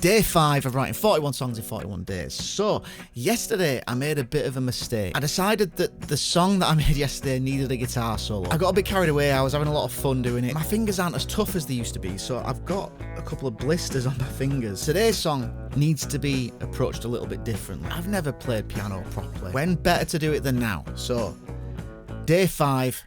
Day 5 of writing 41 songs in 41 days. So, yesterday I made a bit of a mistake. I decided that the song that I made yesterday needed a guitar solo. I got a bit carried away, I was having a lot of fun doing it. My fingers aren't as tough as they used to be, so I've got a couple of blisters on my fingers. Today's song needs to be approached a little bit differently. I've never played piano properly. When better to do it than now? So, day 5,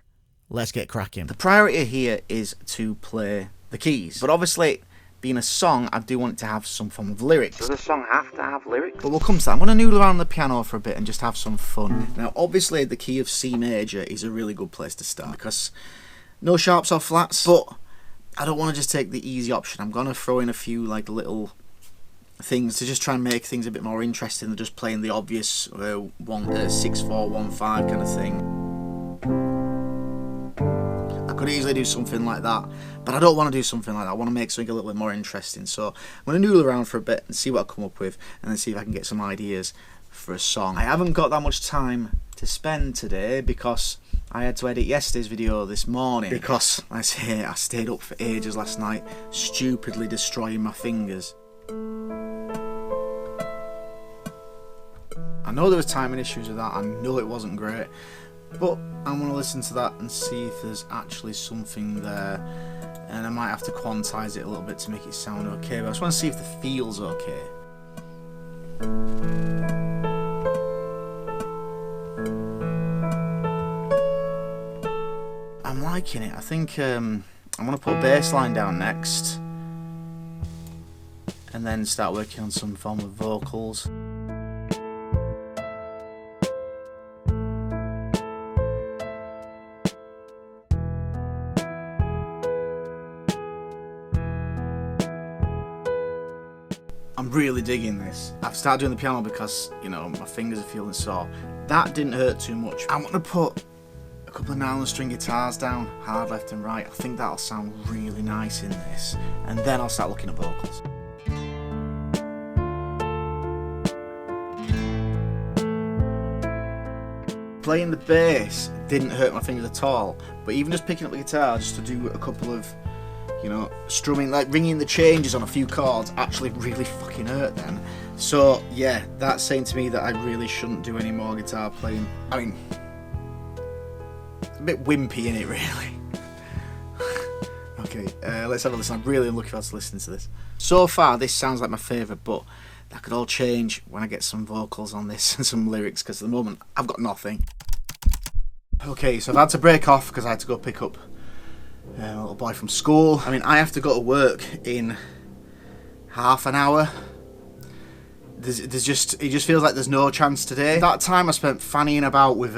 let's get cracking. The priority here is to play the keys, but obviously, being a song, I do want it to have some form of lyrics. Does a song have to have lyrics? But we'll come to that. I'm going to noodle around the piano for a bit and just have some fun. Now, obviously, the key of C major is a really good place to start because no sharps or flats, but I don't want to just take the easy option. I'm going to throw in a few like little things to just try and make things a bit more interesting than just playing the obvious 6 4 1 5 kind of thing. I could easily do something like that, but I don't want to do something like that. I want to make something a little bit more interesting. So I'm going to noodle around for a bit and see what I come up with, and then see if I can get some ideas for a song. I haven't got that much time to spend today because I had to edit yesterday's video this morning because I stayed up for ages last night, stupidly destroying my fingers. I know there was timing issues with that. I know it wasn't great. But I'm going to listen to that and see if there's actually something there, and I might have to quantize it a little bit to make it sound okay, but I just want to see if the feel's okay. I'm liking it. I think I'm going to put bass line down next and then start working on some form of vocals. I'm really digging this. I've started doing the piano because, you know, my fingers are feeling sore. That didn't hurt too much. I'm going to put a couple of nylon string guitars down, hard left and right. I think that'll sound really nice in this. And then I'll start looking at vocals. Playing the bass didn't hurt my fingers at all, but even just picking up the guitar just to do a couple of, you know, strumming, like ringing the changes on a few chords actually really fucking hurt then. So yeah, that's saying to me that I really shouldn't do any more guitar playing. I mean, a bit wimpy in it really. Okay, let's have a listen. I'm really looking forward to listening to this. So far this sounds like my favourite, but that could all change when I get some vocals on this and some lyrics, because at the moment I've got nothing. Okay, so I've had to break off because I had to go pick up a little boy from school. I mean, I have to go to work in half an hour. It just feels like there's no chance today. That time I spent fannying about with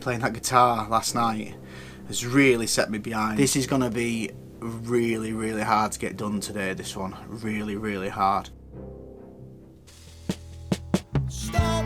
playing that guitar last night has really set me behind. This is gonna be really, really hard to get done today. This one, really, really hard. Stop.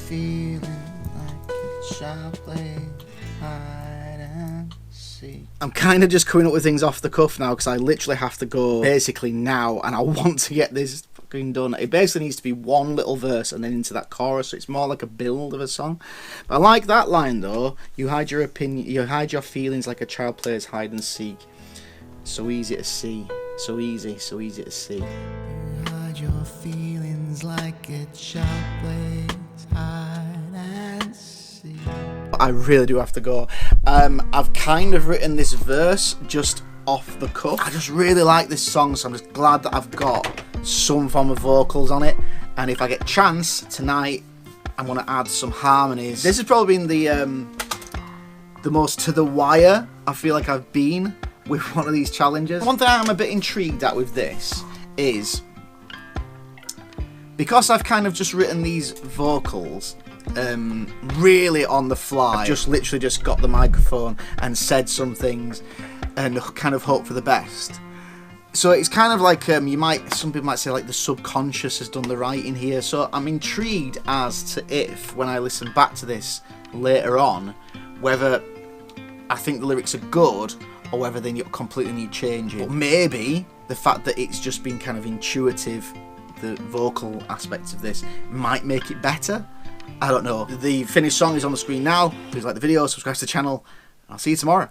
Feeling like a child playing hide and seek. I'm kind of just coming up with things off the cuff now because I literally have to go basically now, and I want to get this fucking done. It basically needs to be one little verse and then into that chorus, so it's more like a build of a song. But I like that line though. You hide your opinion, you hide your feelings like a child plays hide and seek. So easy to see, so easy to see. You hide your feelings like a child plays hide and seek. I really do have to go. I've kind of written this verse just off the cuff. I just really like this song, so I'm just glad that I've got some form of vocals on it. And if I get chance tonight, I'm going to add some harmonies. This has probably been the most to the wire I feel like I've been with one of these challenges. One thing I'm a bit intrigued at with this is, because I've kind of just written these vocals really on the fly, I've just literally just got the microphone and said some things and kind of hope for the best. So it's kind of like, some people might say like the subconscious has done the writing here. So I'm intrigued as to if, when I listen back to this later on, whether I think the lyrics are good or whether they completely need changing. But maybe the fact that it's just been kind of intuitive, the vocal aspects of this, might make it better. I don't know. The finished song is on the screen now. Please like the video, subscribe to the channel. I'll see you tomorrow.